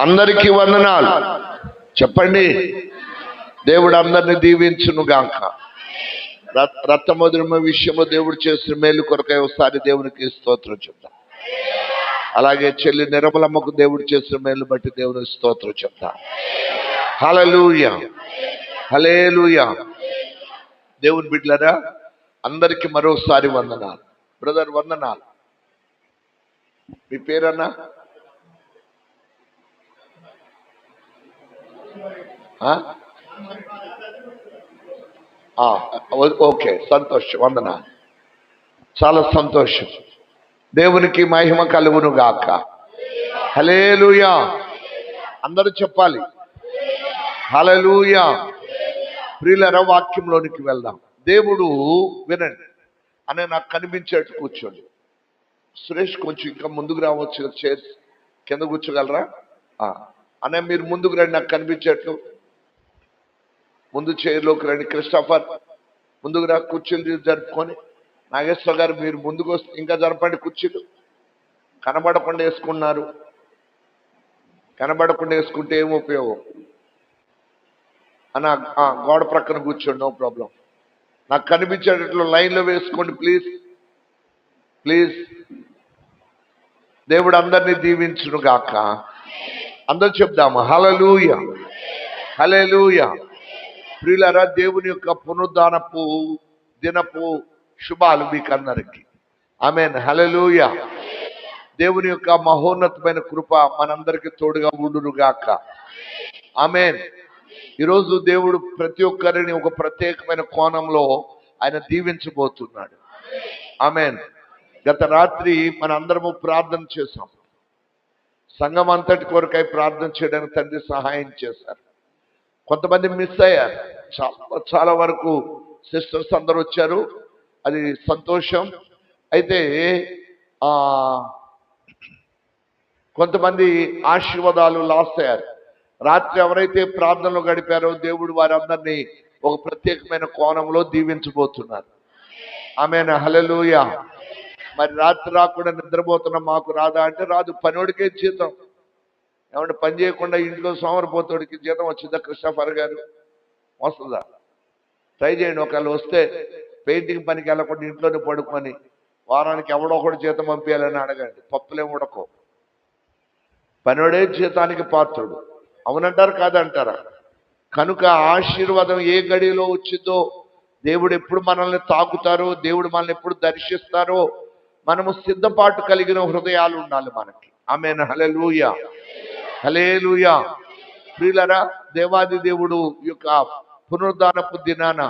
అందరికీ వందనాలు చెప్పండి. దేవుడు అందరిని దీవించును గాక. రత్నమధురమ విషయము దేవుడు చేసిన మేలు కొరకై ఒకసారి దేవునికి స్తోత్రం చెప్తాం. అలాగే చెల్లి నిర్మలమ్మకు దేవుడు చేసిన మేలు బట్టి దేవునికి స్తోత్రం చెప్తాం. హల్లెలూయా, హల్లెలూయా. దేవుని బిడ్డలారా, అందరికీ మరోసారి వందనాలు. బ్రదర్ వందనాలు. మీ పేరన్నా? ఓకే, సంతోషం, వందనాలు, చాలా సంతోషం. దేవునికి మహిమ కలుగును గాక. హల్లెలూయా. అందరూ చెప్పాలి హల్లెలూయా. ప్రియులారా, వాక్యంలోనికి వెళ్దాం. దేవుడు వినండి అనే నాకు కనిపించేట్టు కూర్చోండి. సురేష్ కొంచెం ఇంకా ముందుకు రావచ్చు, చైర్స్ కింద కూర్చోగలరా? అనే మీరు ముందుకు రండి, నాకు కనిపించేట్లు ముందు చైర్లోకి రండి. క్రిస్టఫర్ ముందుకు రా, కుర్చీలు జరుపుకొని. నాగేశ్వర గారు మీరు ముందుకు వస్తే ఇంకా జరపండి. కుర్చీలు కనబడకుండా వేసుకున్నారు. కనబడకుండా వేసుకుంటే ఏం ఉపయోగం అన్న? గోడ ప్రక్కన కూర్చోండి, నో ప్రాబ్లం. నాకు కనిపించేటట్లు లైన్లో వేసుకోండి ప్లీజ్, ప్లీజ్. దేవుడు అందరినీ దీవించును గాక. అందరూ చెప్దాము హల్లెలూయా, హల్లెలూయా. ప్రియులారా, దేవుని యొక్క పునరుద్ధానపు దినపు శుభాలు మీకు అందరికీ. ఆమేన్, హల్లెలూయా. దేవుని యొక్క మహోన్నతమైన కృప మనందరికీ తోడుగా ఉండును గాక. ఆమేన్. ఈరోజు దేవుడు ప్రతి ఒక్కరిని ఒక ప్రత్యేకమైన కోణంలో ఆయన దీవించబోతున్నాడు. ఆమేన్. గత రాత్రి మన అందరము ప్రార్థన చేశాం. సంఘం అంతటి కొరకై ప్రార్థన చేయడానికి తండ్రి సహాయం చేశారు. కొంతమంది మిస్ అయ్యారు. చాలా వరకు సిస్టర్స్ అందరూ వచ్చారు, అది సంతోషం. అయితే కొంతమంది ఆశీర్వాదాలు లాస్ అయ్యారు. రాత్రి ఎవరైతే ప్రార్థనలో గడిపారో దేవుడు వారందరినీ ఒక ప్రత్యేకమైన కోణంలో దీవించబోతున్నారు. ఆమేన్, హల్లెలూయా. మరి రాత్రి రాకుండా నిద్రపోతున్న మాకు రాదా అంటే రాదు. పనివాడికే జీతం. ఏమంటే పని చేయకుండా ఇంట్లో సోమరిపోతుడికి జీతం వచ్చిందా? క్రిస్టఫర్ గారు వస్తుందా? ట్రై చేయండి. ఒకవేళ వస్తే పెయింటింగ్ పనికి వెళ్ళకుండా ఇంట్లోనే పడుకొని వారానికి ఎవడో ఒకటి జీతం పంపించాలని అడగండి. పప్పులేం ఉడకో. పనివాడే జీతానికి పాత్రుడు. అవునంటారు కాదంటారా? కనుక ఆశీర్వాదం ఏ గడిలో వచ్చిందో, దేవుడు ఎప్పుడు మనల్ని తాకుతారో, దేవుడు మనల్ని ఎప్పుడు దర్శిస్తారో మనము సిద్ధపాటు కలిగిన హృదయాలు ఉండాలి మనకి. ఆమేన్, హల్లెలూయా, హల్లెలూయా. ప్రియులారా, దేవాది దేవుడు యొక్క పునరుద్ధానపు దినాన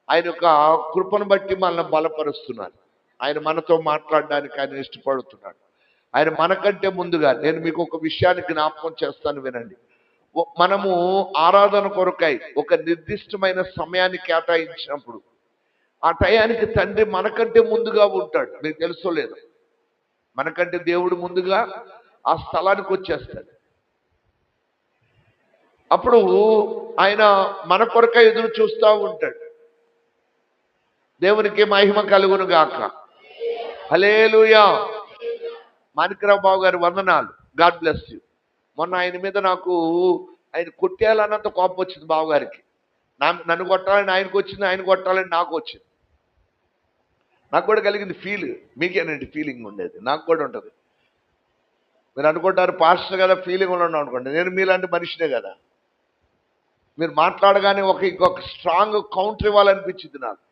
ఆయన యొక్క కృపను బట్టి మనల్ని బలపరుస్తున్నారు. ఆయన మనతో మాట్లాడడానికి ఆయన ఇష్టపడుతున్నాడు. ఆయన మనకంటే ముందుగా, నేను మీకు ఒక విషయాన్ని జ్ఞాపకం చేస్తాను, వినండి. మనము ఆరాధన కొరకై ఒక నిర్దిష్టమైన సమయాన్ని కేటాయించినప్పుడు ఆ టయానికి తండ్రి మనకంటే ముందుగా ఉంటాడు. మీకు తెలుసో లేదు? మనకంటే దేవుడు ముందుగా ఆ స్థలానికి వచ్చేస్తాడు. అప్పుడు ఆయన మన కొరకై ఎదురు చూస్తూ ఉంటాడు. దేవునికి మహిమ కలుగును గాక. హల్లెలూయా. మాణిక్యరావు బాబు గారు వందనాలు. God bless you. మొన్న ఆయన మీద నాకు ఆయన కొట్టేయాలన్నంత కోపం వచ్చింది బావగారికి. నన్ను కొట్టాలని ఆయనకు వచ్చింది, ఆయన కొట్టాలని నాకు వచ్చింది. నాకు కూడా కలిగింది ఫీల్. మీకేనండి ఫీలింగ్ ఉండేది? నాకు కూడా ఉంటుంది. మీరు అనుకుంటారు పాస్టర్ కదా ఫీలింగ్ ఉండడం అనుకోండి. నేను మీలాంటి మనిషినే కదా. మీరు మాట్లాడగానే ఇంకొక స్ట్రాంగ్ కౌంటర్ ఇవ్వాలనిపించింది నాకు.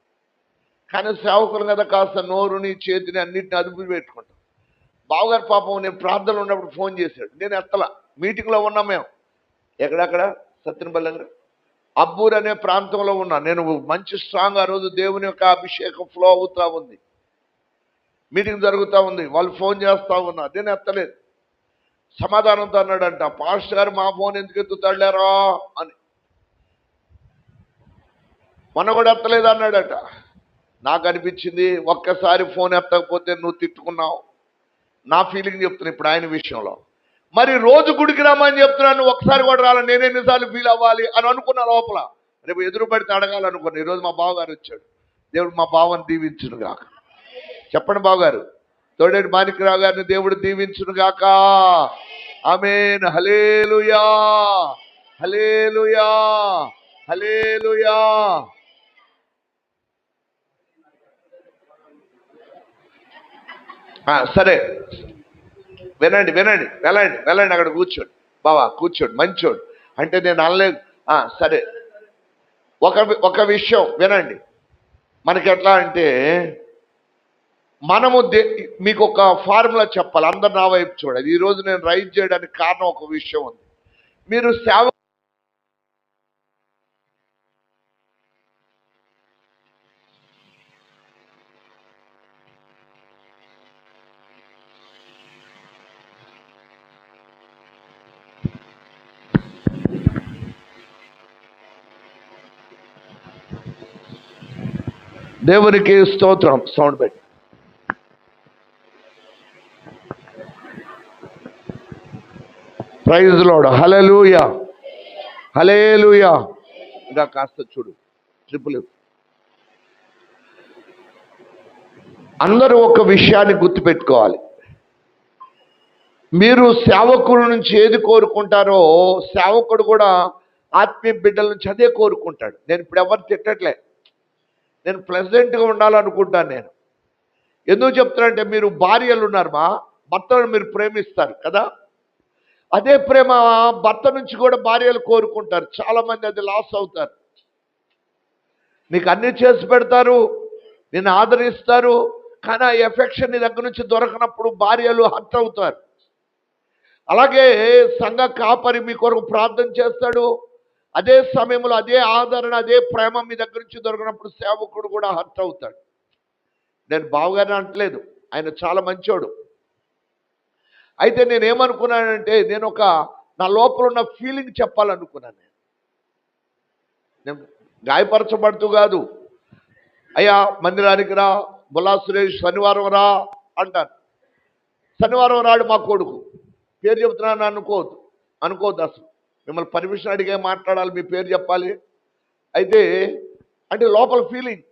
కానీ సేవకులు కదా, కాస్త నోరుని చేతిని అన్నింటిని అదుపు పెట్టుకుంటాం. బావగారు పాపం నేను ప్రార్థనలో ఉన్నప్పుడు ఫోన్ చేశాడు. నేను ఎత్తలా. మీటింగ్లో ఉన్నాం మేము. ఎక్కడెక్కడ? సత్యనపల్లి దగ్గర అబ్బూర్ అనే ప్రాంతంలో ఉన్నా నేను. మంచి స్ట్రాంగ్ ఆ రోజు దేవుని యొక్క అభిషేకం ఫ్లో అవుతూ ఉంది. మీటింగ్ జరుగుతూ ఉంది. వాళ్ళు ఫోన్ చేస్తూ ఉన్నారు. నేను ఎత్తలేదు. సమాధానంతో అన్నాడంట, పాస్టర్ గారు మా ఫోన్ ఎందుకు ఎత్తుతాడారా అని. మొన్న కూడా ఎత్తలేదు అన్నాడట. నాకు అనిపించింది, ఒక్కసారి ఫోన్ ఎత్తకపోతే నువ్వు తిట్టుకున్నావు. నా ఫీలింగ్ చెప్తున్నా ఇప్పుడు ఆయన విషయంలో. మరి రోజు గుడికి రామని చెప్తున్నాను, ఒకసారి కూడా రాలని నేను ఎన్నిసార్లు ఫీల్ అవ్వాలి అని అనుకున్నా లోపల. రేపు ఎదురు పడితే అడగాలనుకున్నా. ఈరోజు మా బావగారు వచ్చాడు. దేవుడు మా బావని దీవించునుగా. చెప్పండి బావగారు. తోడేటి మాణిక్యరావు గారిని దేవుడు దీవించును గాక. ఆమేన్. హల్లెలూయా, హల్లెలూయా, హల్లెలూయా. సరే, వినండి వినండి, వెళ్ళండి వెళ్ళండి, అక్కడ కూర్చోండి బావా, కూర్చోండి, మంచోడు అంటే నేను అనలేదు. సరే, ఒక విషయం వినండి. మనకి ఎట్లా అంటే మనము మీకు ఒక ఫార్ములా చెప్పాలి. అందరు నా వైపు చూడాలి. ఈరోజు నేను రైజ్ చేయడానికి కారణం ఒక విషయం ఉంది. మీరు సేవ దేవునికి స్తోత్రం. సౌండ్ పెట్టి ప్రైజ్ లార్డ్. హల్లెలూయా, హల్లెలూయా. ఇంకా కాస్త చూడు, ట్రిపుల్. అందరూ ఒక విషయాన్ని గుర్తుపెట్టుకోవాలి. మీరు సేవకుల నుంచి ఏది కోరుకుంటారో సేవకుడు కూడా ఆత్మీయ బిడ్డల నుంచి అదే కోరుకుంటాడు. నేను ఇప్పుడు ఎవరు తిట్టట్లే, నేను ప్లెజెంట్గా ఉండాలనుకుంటాను. నేను ఎందుకు చెప్తానంటే, మీరు భార్యలు ఉన్నారు, మా భర్తను మీరు ప్రేమిస్తారు కదా, అదే ప్రేమ భర్త నుంచి కూడా భార్యలు కోరుకుంటారు. చాలామంది అది లాస్ అవుతారు. నీకు అన్ని చేసి పెడతారు, నిన్ను ఆదరిస్తారు, కానీ ఆ ఎఫెక్షన్ నీ దగ్గర నుంచి దొరకనప్పుడు భార్యలు హర్ట్ అవుతారు. అలాగే సంఘ కాపరి మీ కొరకు ప్రార్థన చేస్తాడు, అదే సమయంలో అదే ఆదరణ అదే ప్రేమ మీ దగ్గర నుంచి దొరికినప్పుడు సేవకుడు కూడా హర్ట్ అవుతాడు. నేను బావగానే అంటలేదు, ఆయన చాలా మంచోడు. అయితే నేనేమనుకున్నానంటే, నేను నా లోపల ఉన్న ఫీలింగ్ చెప్పాలనుకున్నాను. నేను గాయపరచబడుతూ కాదు, అయ్యా మందిరానికి రా, బుల్లా సురేష్ శనివారం రా అంటాను. శనివారం రాడు మా కొడుకు, పేరు చెబుతున్నాను అనుకోవద్దు అసలు. మిమ్మల్ని పర్మిషన్ అడిగే మాట్లాడాలి, మీ పేరు చెప్పాలి. అయితే అంటే లోపల ఫీలింగ్.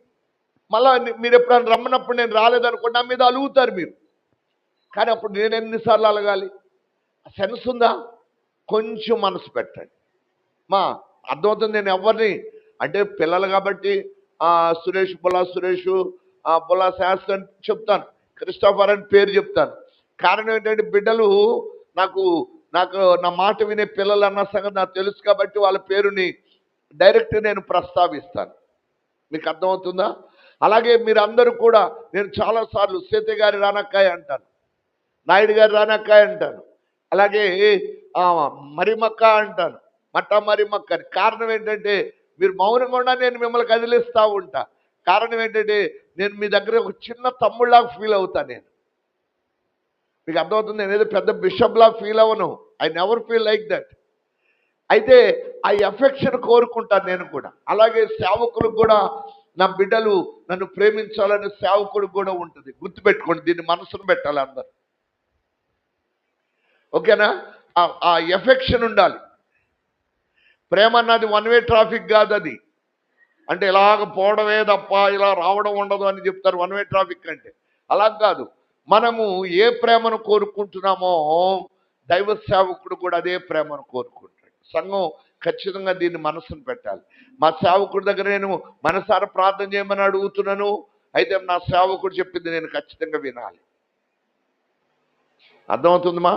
మళ్ళీ మీరు ఎప్పుడైనా రమ్మన్నప్పుడు నేను రాలేదనుకోండి, నా మీద అలుగుతారు మీరు. కానీ అప్పుడు నేను ఎన్నిసార్లు అలగాలి? సెన్స్ ఉందా? కొంచెం మనసు పెట్టండి మా, అర్థమవుతుంది. నేను ఎవరిని అంటే పిల్లలు కాబట్టి సురేష్, బుల్లా సురేష్, బుల్లా శాస్త్రి అని చెప్తాను, క్రిస్టోఫర్ అని పేరు చెప్తాను. కారణం ఏంటంటే, బిడ్డలు నాకు నా మాట వినే పిల్లలు అన్న సంగతి నాకు తెలుసు కాబట్టి వాళ్ళ పేరుని డైరెక్ట్ నేను ప్రస్తావిస్తాను. మీకు అర్థమవుతుందా? అలాగే మీరు అందరూ కూడా, నేను చాలాసార్లు సీత గారి రానక్కాయ అంటాను, నాయుడు గారి రానక్కాయ అంటాను, అలాగే మరిమక్క అంటాను, మట్టా మరిమక్క అని. కారణం ఏంటంటే, మీరు మౌనంగా ఉన్నా నేను మిమ్మల్ని కదిలిస్తూ ఉంటా. కారణం ఏంటంటే, నేను మీ దగ్గర ఒక చిన్న తమ్ముళ్ళలాగా ఫీల్ అవుతాను. నేను మీకు అర్థమవుతుంది. నేను ఏదో పెద్ద బిషప్లా ఫీల్ అవ్వను. I never feel like that. అయితే ఆ ఎఫెక్షన్ కోరుకుంటాను నేను కూడా. అలాగే సేవకులకు కూడా, నా బిడ్డలు నన్ను ప్రేమించాలని సేవకుడికి కూడా ఉంటుంది. గుర్తుపెట్టుకోండి, దీన్ని మనసును పెట్టాలి అందరు. ఓకేనా? ఆ ఎఫెక్షన్ ఉండాలి. ప్రేమ అన్నది వన్ వే ట్రాఫిక్ కాదు. అది అంటే ఇలాగ పోవడమే తప్ప ఇలా రావడం ఉండదు అని చెప్తారు వన్ వే ట్రాఫిక్ అంటే. అలా కాదు. మనము ఏ ప్రేమను కోరుకుంటున్నామో దైవ సేవకుడు కూడా అదే ప్రేమను కోరుకుంటాడు. సంఘం ఖచ్చితంగా దీన్ని మనసును పెట్టాలి. మా సేవకుడి దగ్గర నేను మనసారా ప్రార్థన చేయమని అడుగుతున్నాను. అయితే నా సేవకుడు చెప్పింది నేను ఖచ్చితంగా వినాలి. అర్థమవుతుందమ్మా?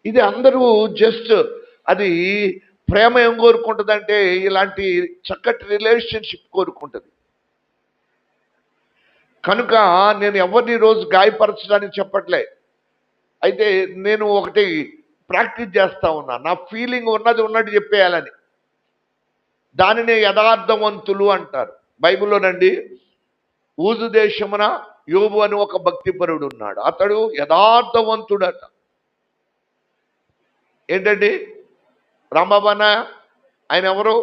ఇది అందరూ జస్ట్ అది ప్రేమ ఏం కోరుకుంటుందంటే, ఇలాంటి చక్కటి రిలేషన్షిప్ కోరుకుంటుంది. కనుక నేను ఎవరిని రోజు గాయపరచడానికి చెప్పట్లే. అయితే నేను ఒకటి ప్రాక్టీస్ చేస్తా ఉన్నా, నా ఫీలింగ్ ఉన్నట్టు చెప్పేయాలని. దానినే యథార్థవంతులు అంటారు. బైబిల్లోనండి, ఊజు దేశమున యోబు అని ఒక భక్తిపరుడు ఉన్నాడు. అతడు యథార్థవంతుడట. ఏంటండి రాంబాబు అన్న, ఆయన ఎవరు?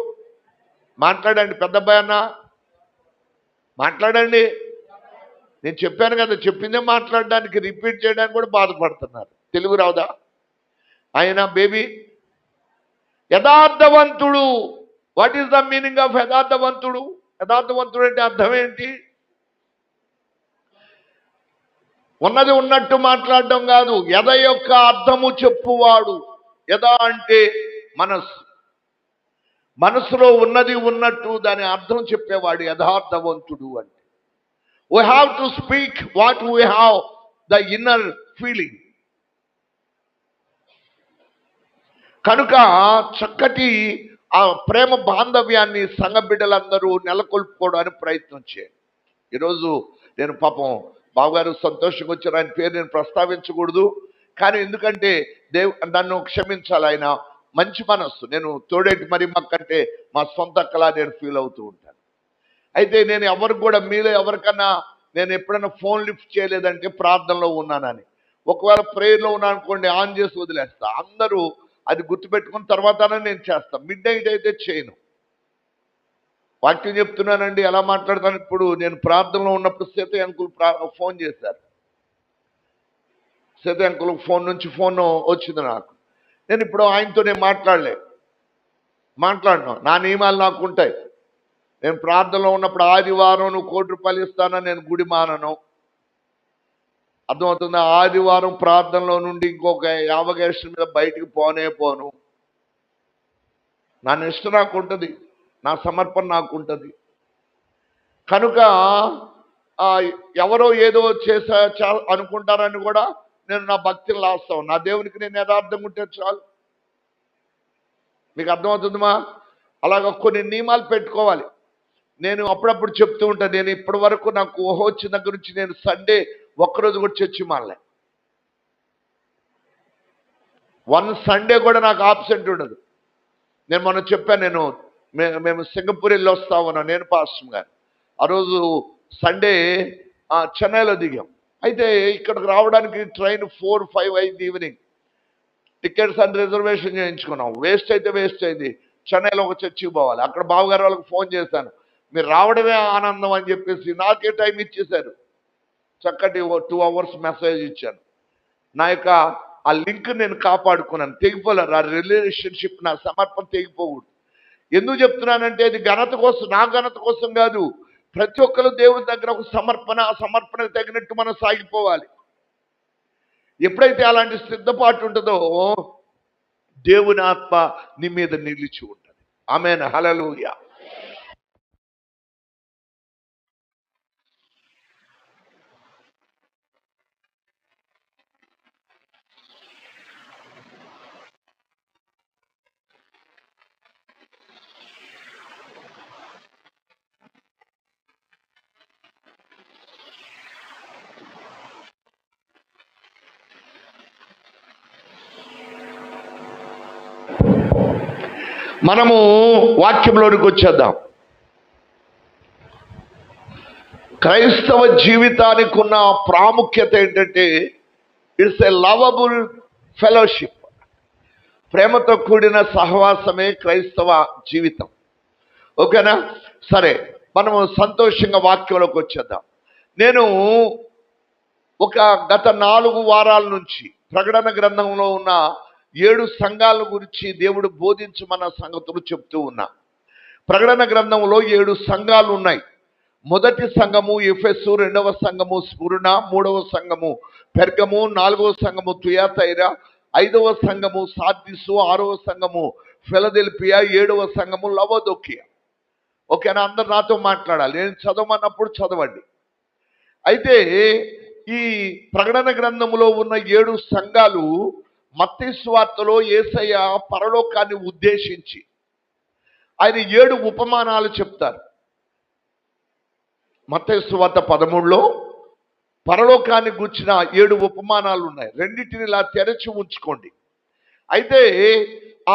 మాట్లాడండి. పెద్దబ్బాయి అన్న మాట్లాడండి. నేను చెప్పాను కదా, చెప్పిందే మాట్లాడడానికి రిపీట్ చేయడానికి కూడా బాధపడుతున్నారు. తెలుగు రావుదా? ఆయన బేబీ యథార్థవంతుడు. What is the meaning of యథార్థవంతుడు? యథార్థవంతుడు అంటే అర్థం ఏంటి? ఉన్నది ఉన్నట్టు మాట్లాడడం కాదు, యథ యొక్క అర్థము చెప్పువాడు. యథ అంటే మనస్సు, మనసులో ఉన్నది ఉన్నట్టు దాని అర్థం చెప్పేవాడు యథార్థవంతుడు అంటే. We have to speak what we have the inner feeling. కనుక చక్కటి ఆ ప్రేమ బాంధవ్యాన్ని సంఘ బిడ్డలందరూ నెలకొల్పుకోవడానికి ప్రయత్నం చేయండి. ఈరోజు నేను పాపం బావగారు సంతోషంగా వచ్చారు, ఆయన పేరు నేను ప్రస్తావించకూడదు, కానీ ఎందుకంటే నన్ను క్షమించాలి, ఆయన మంచి మనస్సు. నేను తోడేటి మరి కంటే మా సొంత అక్కలా నేను ఫీల్ అవుతూ ఉంటాను. అయితే నేను ఎవరికి కూడా, మీలో ఎవరికన్నా నేను ఎప్పుడైనా ఫోన్ లిఫ్ట్ చేయలేదంటే ప్రార్థనలో ఉన్నానని. ఒకవేళ ప్రేయర్లో ఉన్నాను అనుకోండి, ఆన్ చేసి వదిలేస్తా. అందరూ అది గుర్తుపెట్టుకున్న తర్వాతనే నేను చేస్తాను. మిడ్ నైట్ అయితే చేయను. వాక్యం చెప్తున్నానండి, ఎలా మాట్లాడతాను. ఇప్పుడు నేను ప్రార్థనలో ఉన్నప్పుడు సీతయ్య అంకుల్ ఫోన్ చేశారు. సీతయ్య అంకుల్ ఫోన్ నుంచి ఫోన్ వచ్చింది నాకు. నేను ఇప్పుడు ఆయనతో నేను మాట్లాడను. నా నియమాలు నాకు ఉంటాయి. నేను ప్రార్థనలో ఉన్నప్పుడు ఆదివారం నువ్వు ₹1,00,00,000 ఇస్తానని నేను గుడి మానను. అర్థమవుతుందా? ఆదివారం ప్రార్థనలో నుండి ఇంకొక 50 గేష్ల మీద బయటికి పోను. నా నిష్ట నాకు ఉంటుంది, నా సమర్పణ నాకు ఉంటుంది. కనుక ఎవరో ఏదో చేసా అనుకుంటారని కూడా నేను నా భక్తిని లాస్తాను. నా దేవునికి నేను యథార్థంగా ఉంటే చాలు. మీకు అర్థమవుతుందమ్మా? అలాగ కొన్ని నియమాలు పెట్టుకోవాలి. నేను అప్పుడప్పుడు చెప్తూ ఉంటాను, నేను ఇప్పటి వరకు నాకు ఊహ వచ్చిన దగ్గర నుంచి నేను సండే ఒక్కరోజు కూడా చర్చి మానలే. 1 సండే కూడా నాకు ఆబ్సెంట్ ఉండదు. నేను మొన్న చెప్పాను, మేము సింగపూర్ వెళ్ళి వస్తా ఉన్నాం, నేను పాస్టర్ గారు. ఆ రోజు సండే చెన్నైలో దిగాం. అయితే ఇక్కడికి రావడానికి ట్రైన్ 4-5 అయింది ఈవినింగ్. టికెట్స్ అండ్ రిజర్వేషన్ చేయించుకున్నాం. వేస్ట్ అయింది. చెన్నైలో ఒక చర్చికి పోవాలి. అక్కడ బావగారు వాళ్ళకి ఫోన్ చేశాను, మీరు రావడమే ఆనందం అని చెప్పేసి నాకే టైం ఇచ్చేశారు. చక్కటి 2 అవర్స్ మెసేజ్ ఇచ్చాను. నా యొక్క ఆ లింక్ నేను కాపాడుకున్నాను. తెగిపోలేదు ఆ రిలేషన్షిప్, నా సమర్పణ తెగిపోకూడదు. ఎందుకు చెప్తున్నానంటే అది ఘనత కోసం, నా ఘనత కోసం కాదు. ప్రతి ఒక్కరు దేవుని దగ్గర ఒక సమర్పణ, ఆ సమర్పణకు తగినట్టు మనం సాగిపోవాలి. ఎప్పుడైతే అలాంటి సిద్ధపాటు ఉంటుందో దేవుని ఆత్మ నీ మీద నిలిచి ఉంటుంది. ఆమేన్, హల్లెలూయా. మనము వాక్యంలోనికి వచ్చేద్దాం. క్రైస్తవ జీవితానికి ఉన్న ప్రాముఖ్యత ఏంటంటే ఇట్స్ ఎ లవబుల్ ఫెలోషిప్. ప్రేమతో కూడిన సహవాసమే క్రైస్తవ జీవితం. ఓకేనా? సరే, మనము సంతోషంగా వాక్యంలోకి వచ్చేద్దాం. నేను గత 4 వారాల నుంచి ప్రకటన గ్రంథంలో ఉన్న 7 సంఘాల గురించి దేవుడు బోధించమన్న సంగతులు చెప్తూ ఉన్నా. ప్రకటన గ్రంథంలో 7 సంఘాలు ఉన్నాయి. మొదటి సంఘము ఎఫెసు, 2వ సంఘము స్ముర్న, 3వ సంఘము పెర్గము, 4వ సంఘము తుయాతైరా, 5వ సంఘము సార్దిసు, 6వ సంఘము ఫిలదెల్ఫియా, 7వ సంఘము లవోదోకియా. ఓకేనా? అందరు నాతో మాట్లాడాలి. నేను చదవమన్నప్పుడు చదవండి. అయితే ఈ ప్రకటన గ్రంథములో ఉన్న 7 సంఘాలు మత్తయి సువార్తలో యేసయ్య పరలోకాన్ని ఉద్దేశించి ఆయన 7 ఉపమానాలు చెప్తారు. మత్తయి సువార్త 13లో పరలోకాన్ని గుర్చిన 7 ఉపమానాలు ఉన్నాయి. రెండింటిని ఇలా తెరచి ఉంచుకోండి. అయితే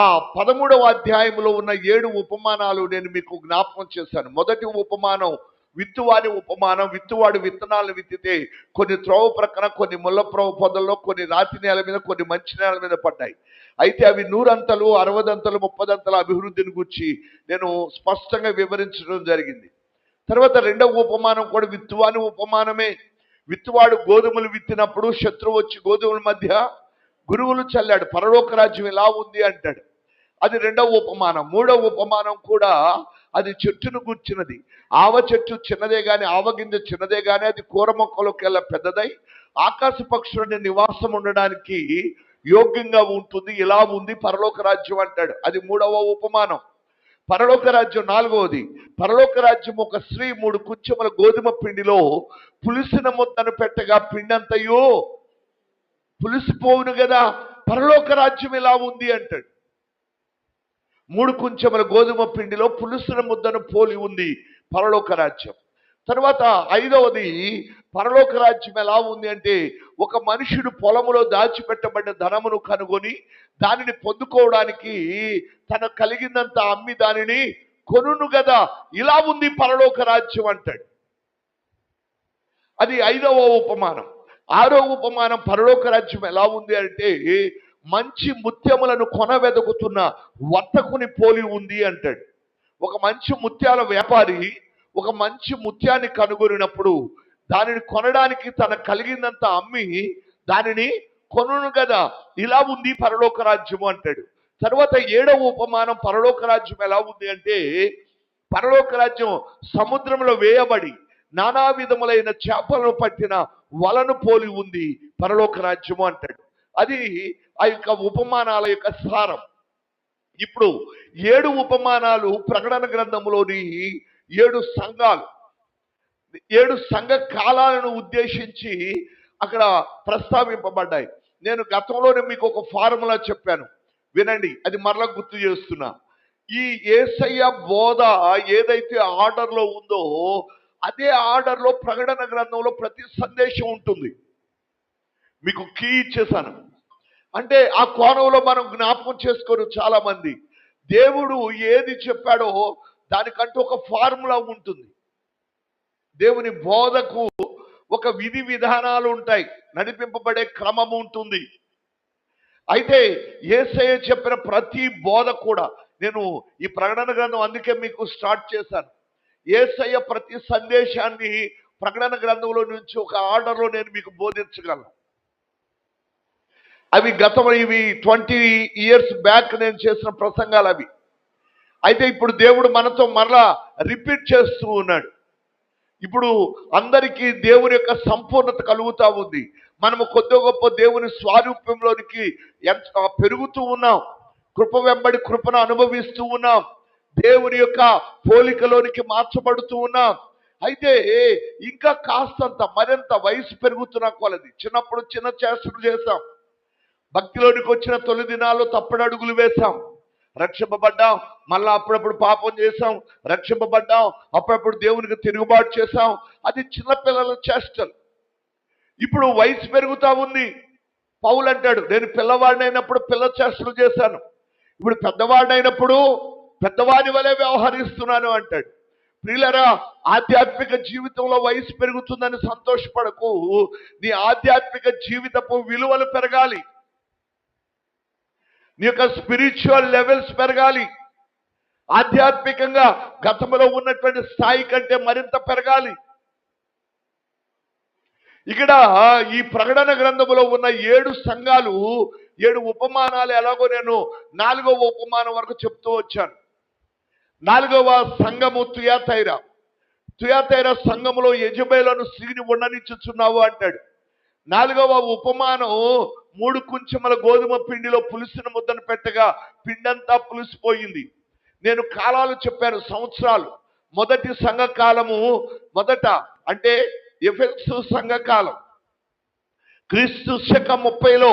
ఆ 13వ అధ్యాయంలో ఉన్న 7 ఉపమానాలు నేను మీకు జ్ఞాపకం చేశాను. మొదటి ఉపమానం విత్తువాడి ఉపమానం. విత్తువాడు విత్తనాలను విత్తితే కొన్ని త్రోవ ప్రక్కన, కొన్ని ముళ్ళ పొదల్లో, కొన్ని రాతి నేల మీద, కొన్ని మంచి నేల మీద పడ్డాయి. అయితే అవి 100 అంతలు, 60 అంతలు, 30 అంతల అభివృద్ధిని గురించి నేను స్పష్టంగా వివరించడం జరిగింది. తర్వాత 2వ ఉపమానం కూడా విత్తువాని ఉపమానమే. విత్తువాడు గోధుమలు విత్తినప్పుడు శత్రువు వచ్చి గోధుమల మధ్య గురువులు చల్లాడు, పరలోక రాజ్యం ఎలా ఉంది అంటాడు. అది 2వ ఉపమానం. 3వ ఉపమానం కూడా అది చెట్టును గుర్చినది. ఆవ చెట్టు చిన్నదే గాని, ఆవగింజ చిన్నదే గాని, అది కూర మొక్కలకెల్లా పెద్దదై ఆకాశ పక్షులని నివాసం ఉండడానికి యోగ్యంగా ఉంటుంది, ఇలా ఉంది పరలోక రాజ్యం అంటాడు. అది 3వ ఉపమానం. పరలోక రాజ్యం 4వది. పరలోక రాజ్యం ఒక స్త్రీ 3 కుంచెముల గోధుమ పిండిలో పులిసిన ముద్దను పెట్టగా పిండంతయో పులిసిపోవును కదా, పరలోక రాజ్యం ఎలా ఉంది అంటాడు. 3 కుంచెముల గోధుమ పిండిలో పులిసిన ముద్దను పోలి ఉంది పరలోక రాజ్యం. తర్వాత 5వది, పరలోక రాజ్యం ఎలా ఉంది అంటే, ఒక మనుషుడు పొలములో దాచిపెట్టబడ్డ ధనమును కనుగొని దానిని పొందుకోవడానికి తన కలిగిందంత అమ్మి దానిని కొనును కదా, ఇలా ఉంది పరలోక రాజ్యం అంటాడు. అది 5వ ఉపమానం. 6వ ఉపమానం, పరలోక రాజ్యం ఎలా ఉంది అంటే, మంచి ముత్యములను కొనవెదకుతున్న వర్తకుని పోలి ఉంది అంటాడు. ఒక మంచి ముత్యాల వ్యాపారి ఒక మంచి ముత్యాన్ని కనుగొనినప్పుడు దానిని కొనడానికి తన కలిగిందంత అమ్మి దానిని కొనును కదా, ఇలా ఉంది పరలోక రాజ్యము అంటాడు. తర్వాత 7వ ఉపమానం, పరలోక రాజ్యం ఎలా ఉంది అంటే, పరలోక రాజ్యం సముద్రంలో వేయబడి నానా విధములైన చేపలను పట్టిన వలను పోలి ఉంది పరలోక రాజ్యము అంటాడు. అది ఆ యొక్క ఉపమానాల యొక్క సారం. ఇప్పుడు 7 ఉపమానాలు ప్రకటన గ్రంథంలోని 7 సంఘాలు, 7 సంఘ కాలాలను ఉద్దేశించి అక్కడ ప్రస్తావింపబడ్డాయి. నేను గతంలోనే మీకు ఒక ఫార్ములా చెప్పాను, వినండి, అది మరలా గుర్తు చేస్తున్నా. ఈ యేసయ్య బోధ ఏదైతే ఆర్డర్లో ఉందో అదే ఆర్డర్లో ప్రకటన గ్రంథంలో ప్రతి సందేశం ఉంటుంది. మీకు కీ ఇచ్చేసాను. అంటే ఆ కోణంలో మనం జ్ఞాపకం చేసుకోరు చాలా మంది. దేవుడు ఏది చెప్పాడో దానికంటూ ఒక ఫార్ములా ఉంటుంది. దేవుని బోధకు ఒక విధి విధానాలు ఉంటాయి, నడిపింపబడే క్రమం ఉంటుంది. అయితే యేసయ్య చెప్పిన ప్రతి బోధ కూడా, నేను ఈ ప్రకటన గ్రంథం అందుకే మీకు స్టార్ట్ చేశాను. యేసయ్య ప్రతి సందేశాన్ని ప్రకటన గ్రంథంలో నుంచి ఒక ఆర్డర్లో నేను మీకు బోధించగలను. అవి ఇవి 20 years బ్యాక్ నేను చేసిన ప్రసంగాలు అవి. అయితే ఇప్పుడు దేవుడు మనతో మరలా రిపీట్ చేస్తూ ఉన్నాడు. ఇప్పుడు అందరికీ దేవుని యొక్క సంపూర్ణత కలుగుతూ ఉంది. మనము కొద్ది గొప్ప దేవుని స్వారూప్యంలోనికి పెరుగుతూ ఉన్నాం. కృప వెంబడి కృపను అనుభవిస్తూ ఉన్నాం. దేవుని యొక్క పోలికలోనికి మార్చబడుతూ ఉన్నాం. అయితే ఇంకా కాస్తంత మరింత వయసు పెరుగుతున్న కొలది, చిన్నప్పుడు చిన్న చేష్టలు చేశాం, భక్తిలోనికి వచ్చిన తొలి దినాల్లో తప్పుడు అడుగులు వేశాం, రక్షింపబడ్డాం, మళ్ళా అప్పుడప్పుడు పాపం చేశాం, రక్షింపబడ్డాం, అప్పుడప్పుడు దేవునికి తిరుగుబాటు చేశాం. అది చిన్నపిల్లల చేష్టలు. ఇప్పుడు వయసు పెరుగుతా ఉంది. పౌలు అంటాడు, నేను పిల్లవాడినైనప్పుడు పిల్ల చేష్టలు చేశాను, ఇప్పుడు పెద్దవాడినైనప్పుడు పెద్దవాడి వలె వ్యవహరిస్తున్నాను అంటాడు. ప్రియులరా, ఆధ్యాత్మిక జీవితంలో వయసు పెరుగుతుందని సంతోషపడకు. నీ ఆధ్యాత్మిక జీవితపు విలువలు పెరగాలి, నీ యొక్క స్పిరిచువల్ లెవెల్స్ పెరగాలి, ఆధ్యాత్మికంగా గతంలో ఉన్నటువంటి స్థాయి కంటే మరింత పెరగాలి. ఇక్కడ ఈ ప్రకటన గ్రంథములో ఉన్న 7 సంఘాలు, 7 ఉపమానాలు ఎలాగో నేను 4వ ఉపమానం వరకు చెప్తూ వచ్చాను. 4వ సంఘము తుయాతైర. తుయాతైర సంఘములో యెజబెలను స్త్రీని ఉండనిచ్చుచున్నావు అంటాడు. 4వ ఉపమానం, 3 కుంచెముల గోధుమ పిండిలో పులిసిన ముద్దను పెట్టగా పిండంతా పులిసిపోయింది. నేను కాలాలు చెప్పాను, సంవత్సరాలు. మొదటి సంఘ కాలము, మొదట అంటే ఎఫెసు సంఘకాలం, క్రీస్తు శకం 30లో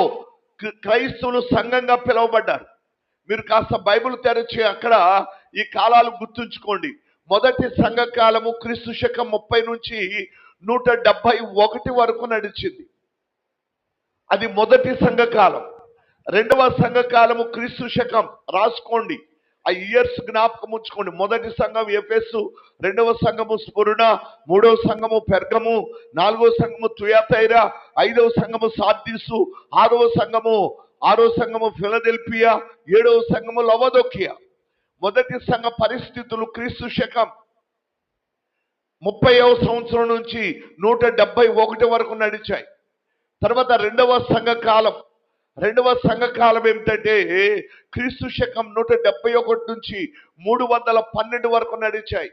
క్రైస్తవులు సంఘంగా పిలువబడ్డారు. మీరు కాస్త బైబిల్ తెరచి అక్కడ ఈ కాలాలు గుర్తుంచుకోండి. మొదటి సంఘకాలము క్రీస్తు శకం 30 నుంచి 171 వరకు నడిచింది. అది మొదటి సంఘకాలం. 2వ సంఘకాలము క్రీస్తు శకం, రాసుకోండి, ఆ ఇయర్స్ జ్ఞాపకం ఉంచుకోండి. మొదటి సంఘం ఎఫెసు, 2వ సంఘము స్ముర్న, 3వ సంఘము పెర్గము, 4వ సంఘము తుయాతైర, 5వ సంఘము సార్దీసు, 6వ సంఘము ఫిలదెల్ఫియా, 7వ సంఘము లవదొకియా. మొదటి సంఘ పరిస్థితులు క్రీస్తు శకం 30వ సంవత్సరం నుంచి 171 వరకు నడిచాయి. తర్వాత 2వ సంఘకాలం ఏమిటంటే క్రీస్తు శకం 171 నుంచి 312 వరకు నడిచాయి.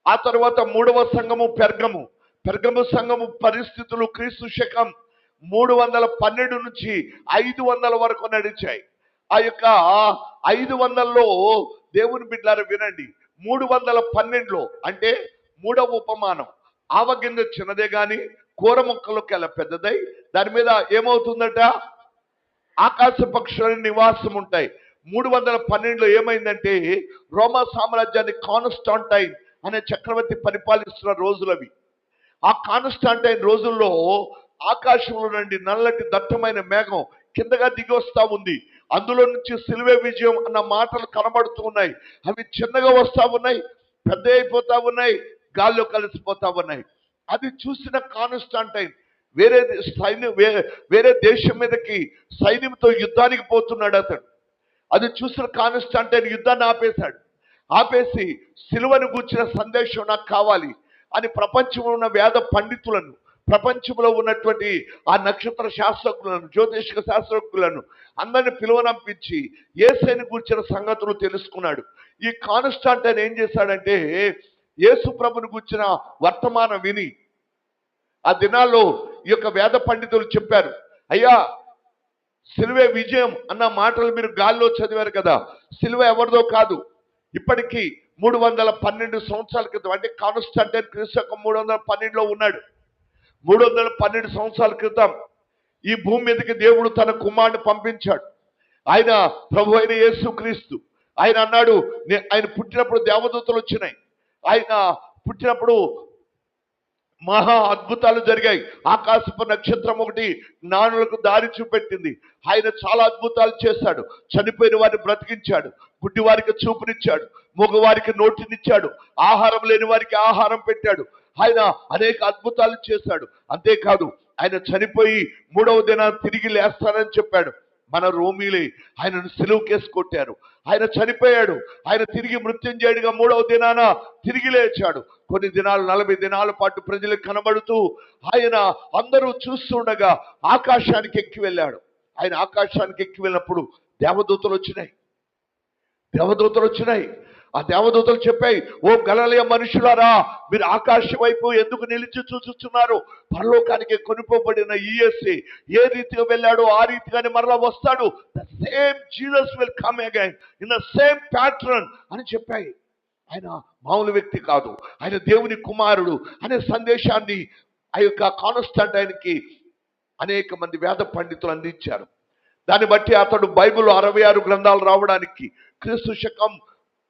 ఆ తర్వాత 3వ సంఘము పెర్గము సంఘము పరిస్థితులు క్రీస్తు శకం 312 నుంచి 500 వరకు నడిచాయి. ఆ యొక్క 500లో దేవుని బిడ్డలారా వినండి, 312లో అంటే మూడవ ఉపమానం, ఆవగింజ చిన్నదే గాని కూర మొక్కలకెల్లా పెద్దదై దాని మీద ఏమవుతుందట, ఆకాశ పక్షుల నివాసం ఉంటాయి. 312లో ఏమైందంటే రోమా సామ్రాజ్యాన్ని కాన్స్టాంటైన్ అనే చక్రవర్తి పరిపాలిస్తున్న రోజులవి. ఆ కాన్స్టాంటైన్ రోజుల్లో ఆకాశంలో నుండి నల్లటి దట్టమైన మేఘం కిందగా దిగి వస్తా ఉంది. అందులో నుంచి సిలువే విజయం అన్న మాటలు కనబడుతూ ఉన్నాయి. అవి చిన్నగా వస్తా ఉన్నాయి, పెద్ద అయిపోతా ఉన్నాయి, గాల్లో కలిసిపోతా ఉన్నాయి. అది చూసిన కాన్స్టాంటైన్ వేరే దేశం మీదకి సైన్యంతో యుద్ధానికి పోతున్నాడు అతడు. అది చూసిన కాన్స్టాంటైన్ యుద్ధాన్ని ఆపేసి సిలువను గూర్చిన సందేశం నాకు కావాలి అని ప్రపంచంలో ఉన్న వేద పండితులను, ప్రపంచంలో ఉన్నటువంటి ఆ నక్షత్ర శాస్త్రజ్ఞులను, జ్యోతిష శాస్త్రజ్ఞులను అందరిని పిలువనంపించి యేసుని గూర్చిన సంగతులు తెలుసుకున్నాడు. ఈ కాన్స్టాంటైన్ ఏం చేశాడంటే యేసు ప్రభుని గూర్చిన వర్తమానం విని, ఆ దినాల్లో ఈ యొక్క వేద పండితులు చెప్పారు, అయ్యా సిలువే విజయం అన్న మాటలు మీరు గాల్లో చదివారు కదా, సిలువ ఎవరిదో కాదు. ఇప్పటికీ 312 సంవత్సరాల క్రితం, అంటే కాన్స్టాంటైన్ క్రీస్తు 312లో ఉన్నాడు. 312 సంవత్సరాల క్రితం ఈ భూమి మీదకి దేవుడు తన కుమారుని పంపించాడు. ఆయన ప్రభు అయిన యేసు క్రీస్తు. ఆయన అన్నాడు, ఆయన పుట్టినప్పుడు దేవదూతలు వచ్చినాయి, ఆయన పుట్టినప్పుడు మహా అద్భుతాలు జరిగాయి. ఆకాశపు నక్షత్రం ఒకటి జ్ఞానులకు దారి చూపెట్టింది. ఆయన చాలా అద్భుతాలు చేశాడు. చనిపోయిన వారిని బ్రతికించాడు, గుడ్డి వారికి చూపునిచ్చాడు, మగవారికి నోటినిచ్చాడు, ఆహారం లేని వారికి ఆహారం పెట్టాడు. ఆయన అనేక అద్భుతాలు చేశాడు. అంతేకాదు ఆయన చనిపోయి 3వ దినాన తిరిగి లేస్తానని చెప్పాడు. మన రోమీలే ఆయనను సిలువకేసి కొట్టారు. ఆయన చనిపోయాడు, ఆయన తిరిగి మృత్యుంజయుడిగా 3వ దినాన తిరిగి లేచాడు. కొన్ని దినాలు 40 దినాల పాటు ప్రజలకు కనబడుతూ ఆయన అందరూ చూస్తుండగా ఆకాశానికి ఎక్కి వెళ్ళాడు. ఆయన ఆకాశానికి ఎక్కి వెళ్ళినప్పుడు దేవదూతలు వచ్చినాయి. ఆ దేవదూతలు చెప్పాయి, ఓ గలిలయ మనుషులారా, మీరు ఆకాశం వైపు ఎందుకు నిలిచి చూస్తున్నారు? పరలోకానికి కొనుకోబడిన యేసు ఏ రీతిగా వెళ్ళాడో ఆ రీతిగానే మరలా వస్తాడు. The same Jesus will come again in the same pattern అని చెప్పాయి. ఆయన మామూలు వ్యక్తి కాదు, ఆయన దేవుని కుమారుడు అనే సందేశాన్ని ఆ యొక్క కాన్స్టాంటైన్కి అనేక మంది వేద పండితులు అందించారు. దాన్ని బట్టి అతడు బైబిల్ 66 గ్రంథాలు రావడానికి క్రీస్తు శకం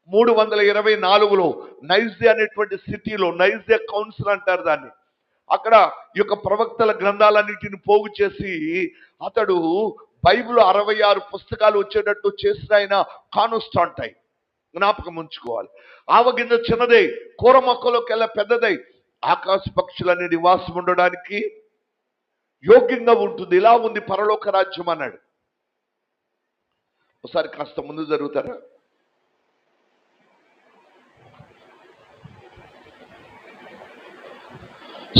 324లో నైజ్దే అనేటువంటి సిటీలో, నైజ్దే కౌన్సిల్ అంటారు దాన్ని, అక్కడ ఈ యొక్క ప్రవక్తల గ్రంథాలన్నింటిని పోగు చేసి అతడు బైబిల్ 66 పుస్తకాలు వచ్చేటట్టు చేసిన ఆయన కాన్స్టాంటైన్. జ్ఞాపకం ఉంచుకోవాలి. ఆవగింజ చిన్నదై కూర మొక్కలోకెల్లా పెద్దదై ఆకాశ పక్షులన్నీ నివాసం ఉండడానికి యోగ్యంగా ఉంటుంది. ఇలా ఉంది పరలోక రాజ్యం అన్నాడు. ఒకసారి కాస్త ముందు జరుగుతారా?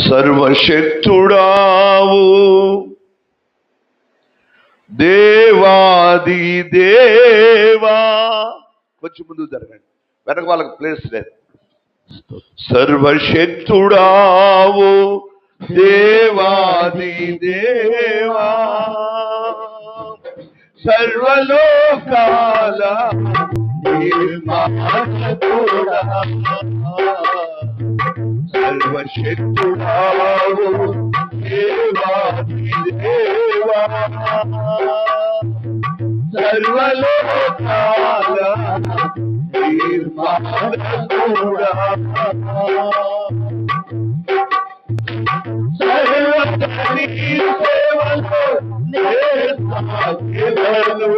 సర్వశక్తుడావు దేవాది దేవా, కొంచెం ముందు జరగండి, వెనక వాళ్ళకి ప్లేస్ లేదు. సర్వశక్తుడావు దేవాది దేవా, సర్వలోకాల నిర్మాణకుడా, సర్వశక్తుడావు దేవాది దేవా, సర్వలోకాల నిర్మాణకుడా, సర్వజనీ సేవలో నేర్పాకెదను,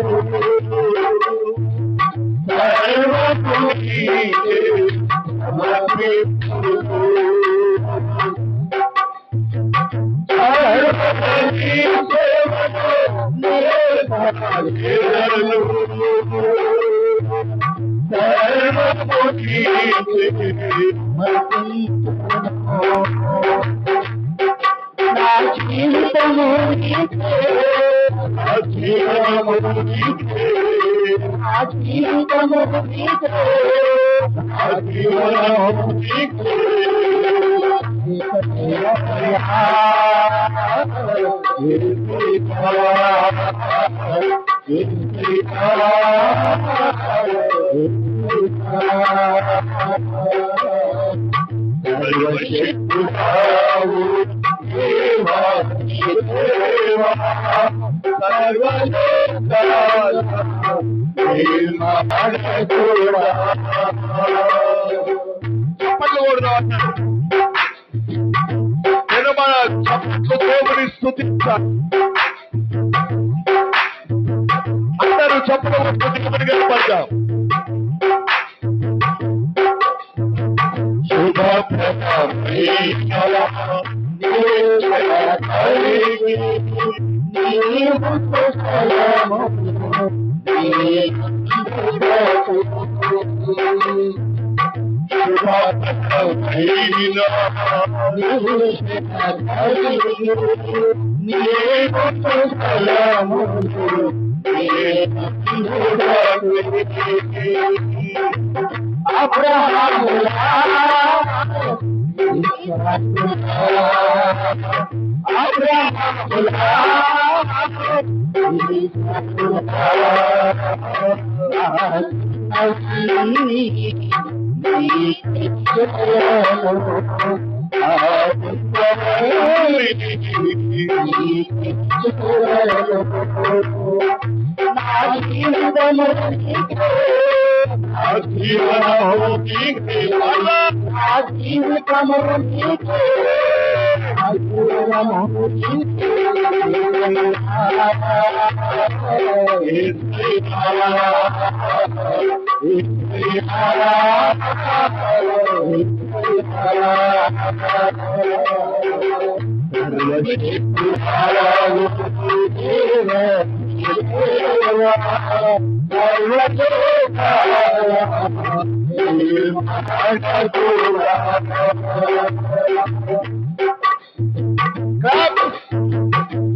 సర్వపునీతే సమర్పితును, సర్వజనీ సేవలో నేర్పాకెదను, సర్వపునీతే నా జీవితము నీకే, నా జీవితము నీకే, నా జీవితము నీకే, నా జీవితము నీకే, చప్పట్లు కూడా అన్నాడు. నేను మన చప్పట్లు దేవుని స్తుతించాలి. అందరూ చప్పట్లు దేవుని కనపడతాం.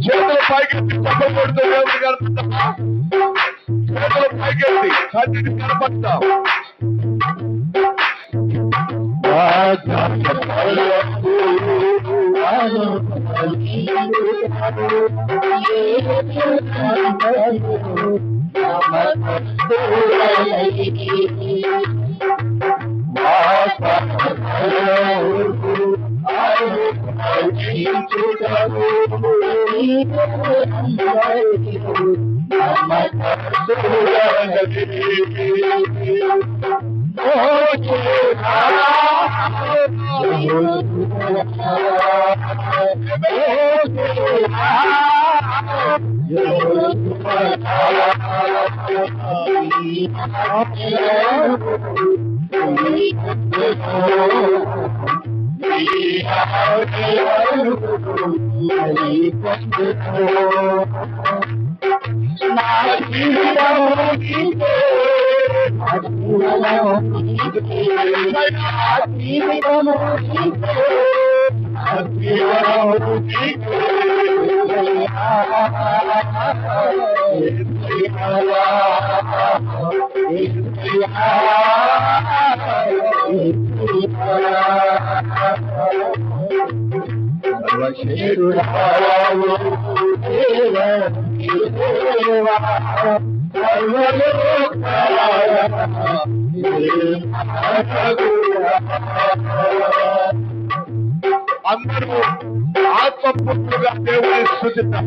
చేతులు పైకెత్తి చెప్పబడుతూ దేవుని కనపడతామా? చేతులు పైకెత్తి తండ్రిని కనపడతాం. అందరూ ఆత్మపూర్తిగా దేవుని స్తుతిద్దాం.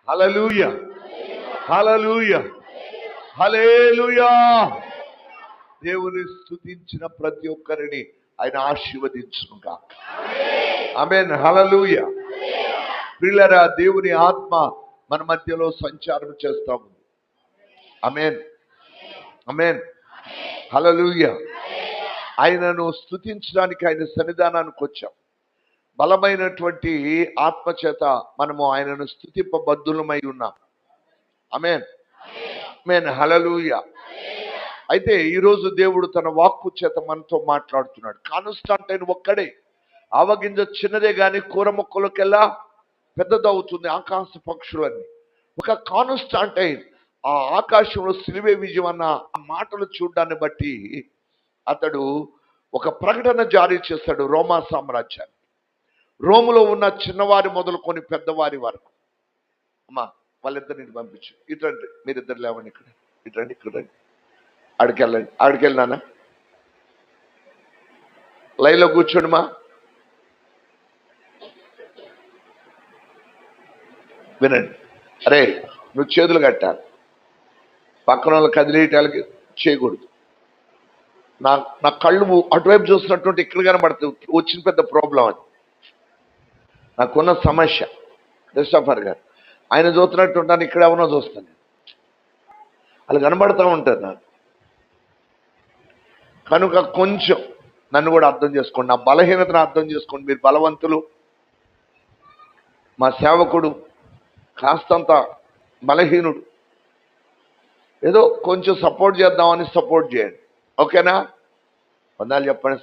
హల్లెలూయా, హల్లెలూయా, హల్లెలూయా. దేవుని స్తుతించిన ప్రతి ఒక్కరిని ఆయన ఆశీర్వదించునుగా. ఆమేన్. హల్లెలూయా. ప్రియులారా, దేవుని ఆత్మ మన మధ్యలో సంచారం చేస్తా ఉంది. ఆమేన్, ఆమేన్, హల్లెలూయా. ఆయనను స్తుతించడానికి ఆయన సన్నిధానానికి వచ్చాం. బలమైనటువంటి ఆత్మ చేత మనము ఆయనను స్తుతింపబద్ధులమై ఉన్నాం. ఆమేన్, ఆమేన్, హల్లెలూయా. అయితే ఈరోజు దేవుడు తన వాక్కు చేత మనతో మాట్లాడుతున్నాడు. కాన్స్టాంటైన్ ఒక్కడే. ఆవగింజ చిన్నదే గాని కూర మొక్కలకెల్లా పెద్దదవుతుంది ఆకాశ పక్షులన్నీ. ఒక కాన్స్టాంటైన్ ఆ ఆకాశంలో సిలువే విజయం అన్న ఆ మాటలు చూడడాన్ని బట్టి అతడు ఒక ప్రకటన జారీ చేశాడు రోమా సామ్రాజ్యాన్ని. రోములో ఉన్న చిన్నవారి మొదలుకొని పెద్దవారి వరకు. అమ్మా, వాళ్ళిద్దరిని పంపించు. ఇటండి, మీరిద్దరు లేవండి, ఇక్కడ ఇటండి, ఇక్కడ రండి, ఆడికెళ్ళండి, ఆడికెళ్ళినానా లైన్లో కూర్చోండి. మా వినండి. అరే, నువ్వు చేతులు కట్టాలి, పక్కన వాళ్ళు కదిలేయటాలకి చేయకూడదు. నా కళ్ళు అటువైపు చూస్తున్నటువంటి ఇక్కడ కనబడుతుంది. వచ్చిన పెద్ద ప్రాబ్లం అది, నాకున్న సమస్య. క్రిస్టఫర్ గారు ఆయన చూస్తున్నట్టు ఉంటాను, ఇక్కడ ఎవరో చూస్తాను, వాళ్ళు కనబడుతూ ఉంటారు నాకు. కనుక కొంచెం నన్ను కూడా అర్థం చేసుకోండి, నా బలహీనతను అర్థం చేసుకోండి. మీరు బలవంతులు, మా సేవకుడు కాస్తంత బలహీనుడు, ఏదో కొంచెం సపోర్ట్ చేద్దామని సపోర్ట్ చేయండి. ఓకేనా? వందనాలు చెప్పండి.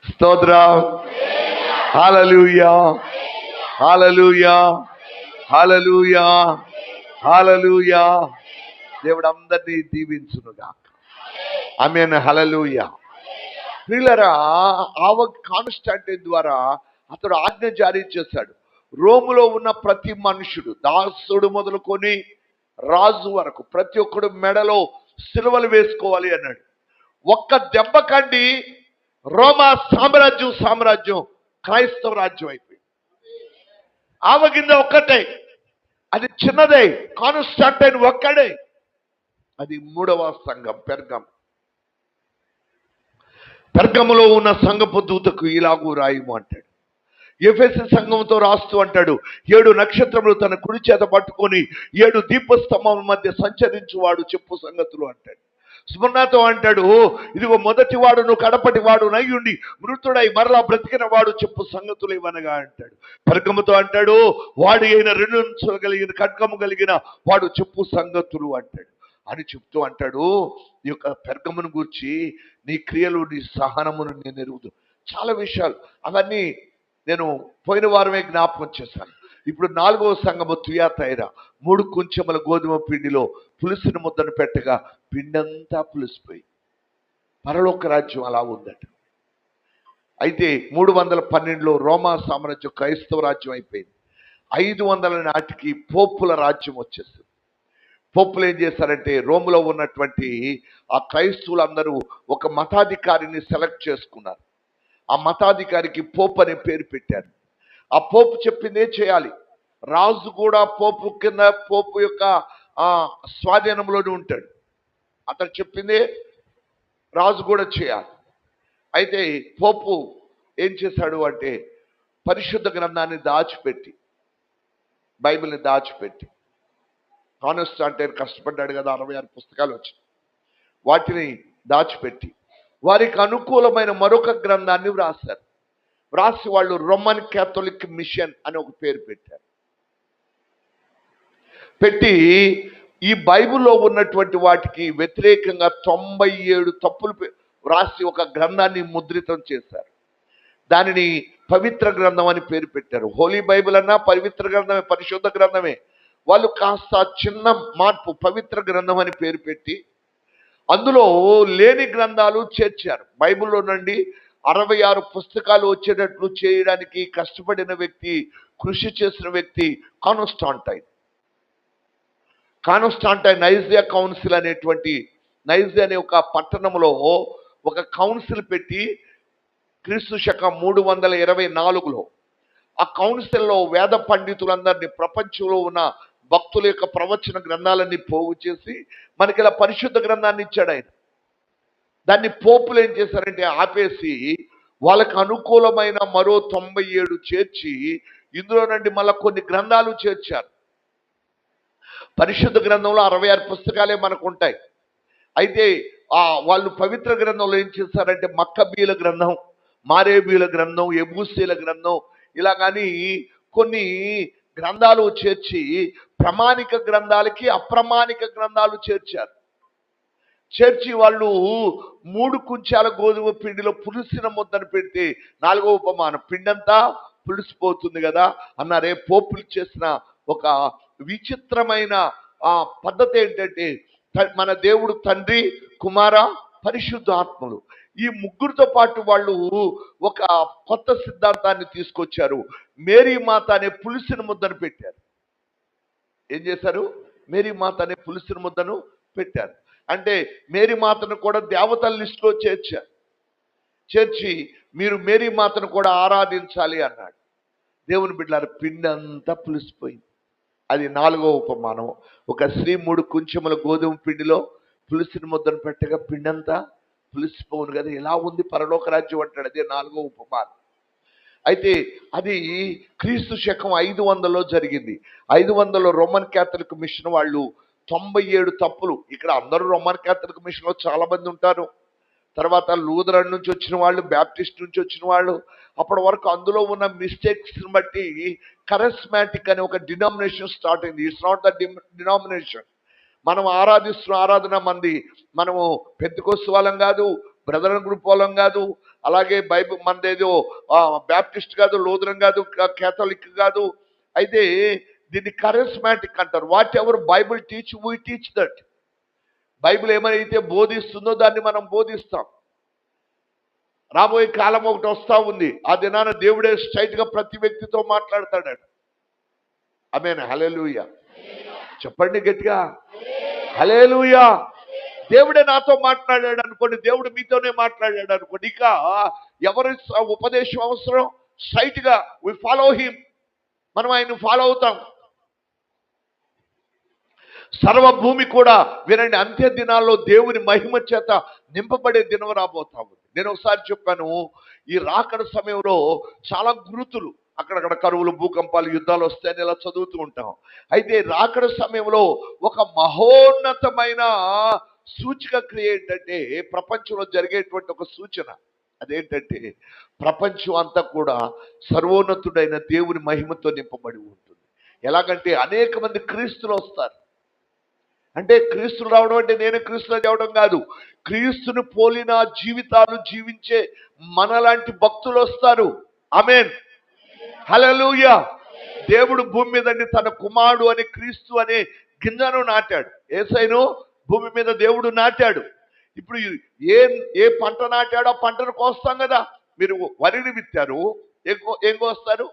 స్తోత్రం. హల్లెలూయా, హల్లెలూయా, హల్లెలూయా, హల్లెలూయా. దేవుడు అందరినీ దీవించునుగా. ఆమేన్, హల్లెలూయా. ప్రియులారా, కాన్స్టాంటైన్ ద్వారా అతడు ఆజ్ఞ జారీ చేశాడు. రోములో ఉన్న ప్రతి మనుషుడు, దాసుడు మొదలుకొని రాజు వరకు, ప్రతి ఒక్కడు మెడలో సిలువలు వేసుకోవాలి అన్నాడు. ఒక్క దెబ్బ కండి రోమా సామ్రాజ్యం క్రైస్తవ రాజ్యం అయిపోయింది. ఆవగింజ ఒక్కటే, అది చిన్నదే. కాన్స్టాంటైన్ ఒక్కడే, అది 3వ సంఘం పెర్గములో ఉన్న సంఘపు దూతకు ఇలాగూ రాయము అంటాడు. ఎఫెసు సంఘంతో రాస్తూ అంటాడు, 7 నక్షత్రములు తన కుడి చేత పట్టుకొని 7 దీపస్తంభం మధ్య సంచరించువాడు చెప్పు సంగతులు అంటాడు. స్మరణతో అంటాడు, ఇదిగో మొదటి వాడును కడపటి వాడు నయ్యుండి మృతుడై మరలా బ్రతికిన వాడు చెప్పు సంగతులు ఇవనగా అంటాడు. పెర్గముతో అంటాడు, వాడి అయిన 2 అంచులు కలిగిన ఖడ్గము కలిగిన వాడు చెప్పు సంగతులు అంటాడు అని చెప్తూ అంటాడు. ఈ యొక్క పెర్గమును గూర్చి నీ క్రియలు, నీ సహనమును నేను ఎరుగుదు. చాలా విషయాలు అవన్నీ నేను పోయిన వారమే జ్ఞాపకం చేశాను. ఇప్పుడు 4వ సంఘము తుయాతైరా 3 కొంచెముల గోధుమ పిండిలో పులుసుని ముద్దను పెట్టగా పిండంతా పులిసిపోయి. పరలోక రాజ్యం అలా ఉందట. అయితే 312లో రోమా సామ్రాజ్యం క్రైస్తవ రాజ్యం అయిపోయింది. 500 నాటికి పోపుల రాజ్యం వచ్చేసింది. పోపులు ఏం చేశారంటే, రోములో ఉన్నటువంటి ఆ క్రైస్తవులందరూ ఒక మతాధికారిని సెలెక్ట్ చేసుకున్నారు. ఆ మతాధికారికి పోప్ అనే పేరు పెట్టారు. ఆ పోపు చెప్పిందే చేయాలి. రాజు కూడా పోపు కింద, పోపు యొక్క స్వాధీనంలోనే ఉంటాడు. అతను చెప్పిందే రాజు కూడా చేయాలి. అయితే పోపు ఏం చేశాడు అంటే, పరిశుద్ధ గ్రంథాన్ని దాచిపెట్టి, బైబిల్ని దాచిపెట్టి, కాన్స్టాంటైన్ కష్టపడ్డాడు కదా, 66 పుస్తకాలు వచ్చాయి, వాటిని దాచిపెట్టి వారికి అనుకూలమైన మరొక గ్రంథాన్ని వ్రాసారు. వ్రాసి వాళ్ళు రోమన్ క్యాథలిక్ మిషన్ అని ఒక పేరు పెట్టారు. పెట్టి ఈ బైబిల్లో ఉన్నటువంటి వాటికి వ్యతిరేకంగా 97 తప్పులు రాసి ఒక గ్రంథాన్ని ముద్రితం చేశారు. దానిని పవిత్ర గ్రంథం అని పేరు పెట్టారు. హోలీ బైబిల్ అన్నా పవిత్ర గ్రంథమే, పరిశుద్ధ గ్రంథమే. వాళ్ళు కాస్త చిన్న మార్పు పవిత్ర గ్రంథం అని పేరు పెట్టి అందులో లేని గ్రంథాలు చేర్చారు. బైబిల్లో నుండి 66 పుస్తకాలు వచ్చేటట్లు చేయడానికి కష్టపడిన వ్యక్తి, కృషి చేసిన వ్యక్తి కాన్స్టాంటైన్ నైజియా కౌన్సిల్ అనేటువంటి, నైజియా అనే ఒక పట్టణంలో ఒక కౌన్సిల్ పెట్టి క్రీస్తు శకం 324లో ఆ కౌన్సిల్లో వేద పండితులందరినీ, ప్రపంచంలో ఉన్న భక్తుల యొక్క ప్రవచన గ్రంథాలన్నీ పోగు చేసి మనకి ఇలా పరిశుద్ధ గ్రంథాన్ని ఇచ్చాడు ఆయన. దాన్ని పోపులు ఏం చేశారంటే ఆపేసి వాళ్ళకు అనుకూలమైన మరో 97 చేర్చి ఇందులో నుండి మళ్ళీ కొన్ని గ్రంథాలు చేర్చారు. పరిశుద్ధ గ్రంథంలో 66 పుస్తకాలే మనకు ఉంటాయి. అయితే వాళ్ళు పవిత్ర గ్రంథంలో ఏం చేశారంటే మక్కబీల గ్రంథం, మారేబీల గ్రంథం, ఎబూసీల గ్రంథం, ఇలా కానీ కొన్ని గ్రంథాలు చేర్చి ప్రామాణిక గ్రంథాలకి అప్రమాణిక గ్రంథాలు చేర్చి వాళ్ళు 3 కుంచాల గోధుమ పిండిలో పులిసిన ముద్దను పెడితే 4వ ఉపమానం పిండంతా పులిసిపోతుంది కదా అన్నారే. పోపులు చేసిన ఒక విచిత్రమైన పద్ధతి ఏంటంటే మన దేవుడు తండ్రి, కుమార, పరిశుద్ధ ఆత్మలు ఈ ముగ్గురితో పాటు వాళ్ళు ఒక కొత్త సిద్ధాంతాన్ని తీసుకొచ్చారు. మేరీ మాత అనే పులిసిన ముద్దను పెట్టారు. ఏం చేశారు? మేరీ మాత అనే పులిసిన ముద్దను పెట్టారు. అంటే మేరీ మాతను కూడా దేవతల లిస్టులో చేర్చి మీరు మేరీ మాతను కూడా ఆరాధించాలి అన్నాడు. దేవుని బిడ్డలారా, పిండి అంతా పులిసిపోయింది. అది 4వ ఉపమానం. ఒక స్త్రీ 3 కుంచెముల గోధుమ పిండిలో పులిసిన ముద్దను పెట్టగా పిండంతా పులిసిపోను కదా, ఎలా ఉంది పరలోక రాజ్యం అంటాడు. అదే 4వ ఉపమానం. అయితే అది క్రీస్తు శకం 500లో జరిగింది. 500లో రోమన్ క్యాథలిక్ మిషన్ వాళ్ళు 97 తప్పులు, ఇక్కడ అందరూ రోమన్ క్యాథలిక్ మిషన్లో చాలా మంది ఉంటారు. తర్వాత లూథరన్ నుంచి వచ్చిన వాళ్ళు, బ్యాప్టిస్ట్ నుంచి వచ్చిన వాళ్ళు, అప్పటి వరకు అందులో ఉన్న మిస్టేక్స్ని బట్టి కరిస్మాటిక్ అనే ఒక డినామినేషన్ స్టార్ట్ అయింది. It's not the denomination. మనం ఆరాధిస్తున్న ఆరాధన మంది, మనము పెంతెకోస్తు వాళ్ళం కాదు, బ్రదరన్ గ్రూప్ వాళ్ళం కాదు, అలాగే బైబిల్ మనదేదో బ్యాప్టిస్ట్ కాదు, లూథరన్ కాదు, క్యాథలిక్ కాదు. అయితే దీన్ని కరిస్మాటిక్ అంటారు. What ever Bible teach we teach that. Bible ఏమైతే బోధిస్తుందో దాన్ని మనం బోధిస్తాం. రాబోయే కాలం ఒకటి వస్తూ ఉంది. ఆ దినాన దేవుడే స్ట్రైట్ గా ప్రతి వ్యక్తితో మాట్లాడతాడు. ఆమేన్. హల్లెలూయా. చెప్పండి గట్టిగా, హల్లెలూయా. దేవుడే నాతో మాట్లాడాడు అనుకోండి, దేవుడు మీతోనే మాట్లాడాడు అనుకోండి, ఇక ఎవరి ఉపదేశం అవసరం? స్ట్రైట్ గా వి ఫాలో హిమ్, మనం ఆయన ఫాలో అవుతాం. సర్వభూమి కూడా వినండి, అంత్య దినాల్లో దేవుని మహిమ చేత నింపబడే దినం రాబోతా ఉంది. నేను ఒకసారి చెప్పాను, ఈ రాకడ సమయంలో చాలా గురుతులు, అక్కడక్కడ కరువులు, భూకంపాలు, యుద్ధాలు వస్తాయని ఇలా చదువుతూ ఉంటాం. అయితే రాకడ సమయంలో ఒక మహోన్నతమైన సూచిక క్రియ ఏంటంటే, ప్రపంచంలో జరిగేటువంటి ఒక సూచన. అదేంటంటే ప్రపంచం అంతా కూడా సర్వోన్నతుడైన దేవుని మహిమతో నింపబడి ఉంటుంది. ఎలాగంటే అనేక మంది క్రీస్తులు వస్తారు. అంటే క్రీస్తులు రావడం అంటే నేను క్రీస్తులు రావడం కాదు, క్రీస్తుని పోలిన జీవితాలు జీవించే మనలాంటి భక్తులు వస్తారు. ఆమేన్. హల్లెలూయా. దేవుడు భూమి మీదండి తన కుమారుడు అని క్రీస్తు అనే గింజను నాటాడు. యేసయ్యను భూమి మీద దేవుడు నాటాడు. ఇప్పుడు ఏ పంట నాటాడో ఆ పంటను కోస్తాం కదా. మీరు వరిని విత్తారు, ఏం కోస్తారు?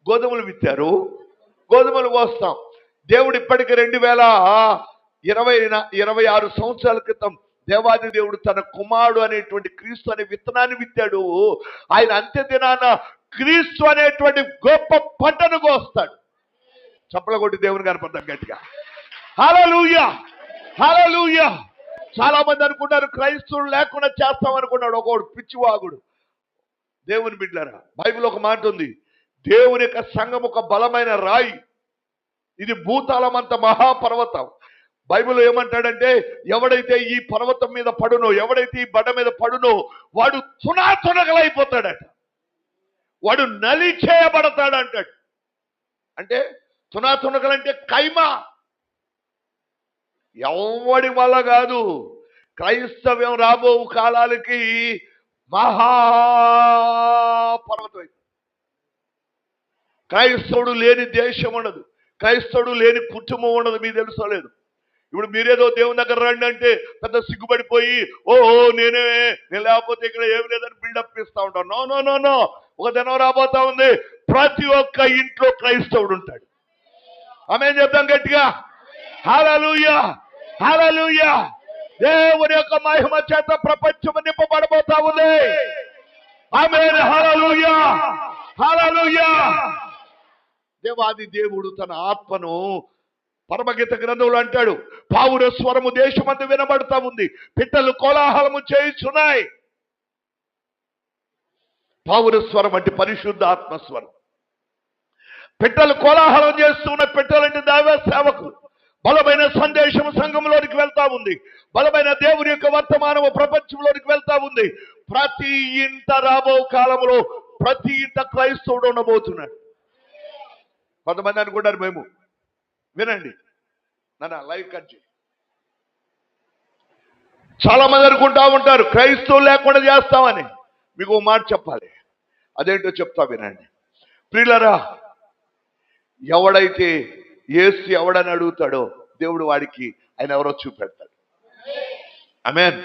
గోధుమలు విత్తారు, గోధుమలు కోస్తాం. దేవుడు ఇప్పటికి 2026 సంవత్సరాల క్రితం దేవాది దేవుడు తన కుమారుడు అనేటువంటి క్రీస్తు అనే విత్తనాన్ని విత్తాడు. ఆయన అంత్య దినాన క్రీస్తు అనేటువంటి గొప్ప పంటను కోస్తాడు. చప్పల కొట్టి దేవుని కనపడతాం గట్టిగా. హల్లెలూయా, హల్లెలూయా. చాలా మంది అనుకుంటారు క్రైస్తవులు లేకుండా చేస్తాం అనుకున్నాడు ఒకడు పిచ్చివాగుడు. దేవుని బిడ్డలారా, బైబిల్ ఒక మాట ఉంది, దేవుని యొక్క సంఘం ఒక బలమైన రాయి, ఇది భూతాళం అంత మహాపర్వతం. బైబిల్ ఏమంటాడంటే, ఎవడైతే ఈ పర్వతం మీద పడునో, ఎవడైతే ఈ బండ మీద పడునో వాడు తునాతునగలైపోతాడట, వాడు నలి చేయబడతాడు అంటాడు. అంటే తునాతునకలంటే కైమా. ఎవడి వల్ల కాదు. క్రైస్తవ్యం రాబో కాలాలకి మహాపర్వతం. క్రైస్తవుడు లేని దేశం ఉండదు, క్రైస్తవుడు లేని కుటుంబం ఉండదు. మీకు తెలుసోలేదు. ఇప్పుడు మీరేదో దేవుని దగ్గర రండి అంటే పెద్ద సిగ్గుపడిపోయి నేను లేకపోతే ఇక్కడ ఏమి లేదని బిల్డప్ ఇస్తా ఉంటాను. No no no no. ఒక దినం రాబోతా ఉంది, ప్రతి ఒక్క ఇంట్లో క్రైస్తవుడు ఉంటాడు. ఆమేన్ చెప్తాం గట్టిగా. హల్లెలూయా, హల్లెలూయా. దేవుని యొక్క మహిమ చేత ప్రపంచం నింపబడబోతా ఉంది. ఆమేన్, హల్లెలూయా, హల్లెలూయా. దేవాది దేవుడు తన ఆత్మను పరమగీత గ్రంథంలో అంటాడు, పావుర స్వరము దేశమందు వినబడతా ఉంది, పిట్టలు కోలాహలము చేయుచున్నాయి. పావుర స్వరం అంటే పరిశుద్ధ ఆత్మస్వరం. పిట్టలు కోలాహలం చేస్తున్న పిట్టలంటే దైవ సేవకులు. బలమైన సందేశం సంఘంలోనికి వెళ్తా ఉంది, బలమైన దేవుని యొక్క వర్తమానము ప్రపంచంలోనికి వెళ్తా ఉంది. ప్రతి ఇంట రాబో కాలంలో ప్రతి ఇంట క్రైస్తవుడు ఉండబోతున్నాడు. కొంతమంది అనుకుంటారు, మేము వినండి నాన్న లైవ్ కట్ చేయి. చాలా మంది అనుకుంటా ఉంటారు క్రైస్తవులు లేకుండా చేస్తామని. మీకు ఒక మాట చెప్పాలి, అదేంటో చెప్తా వినండి. ప్రియులారా, ఎవడైతే యేసు ఎవడని అడుగుతాడో దేవుడు వాడికి ఆయన ఎవరో చూపెడతాడు. ఆమేన్.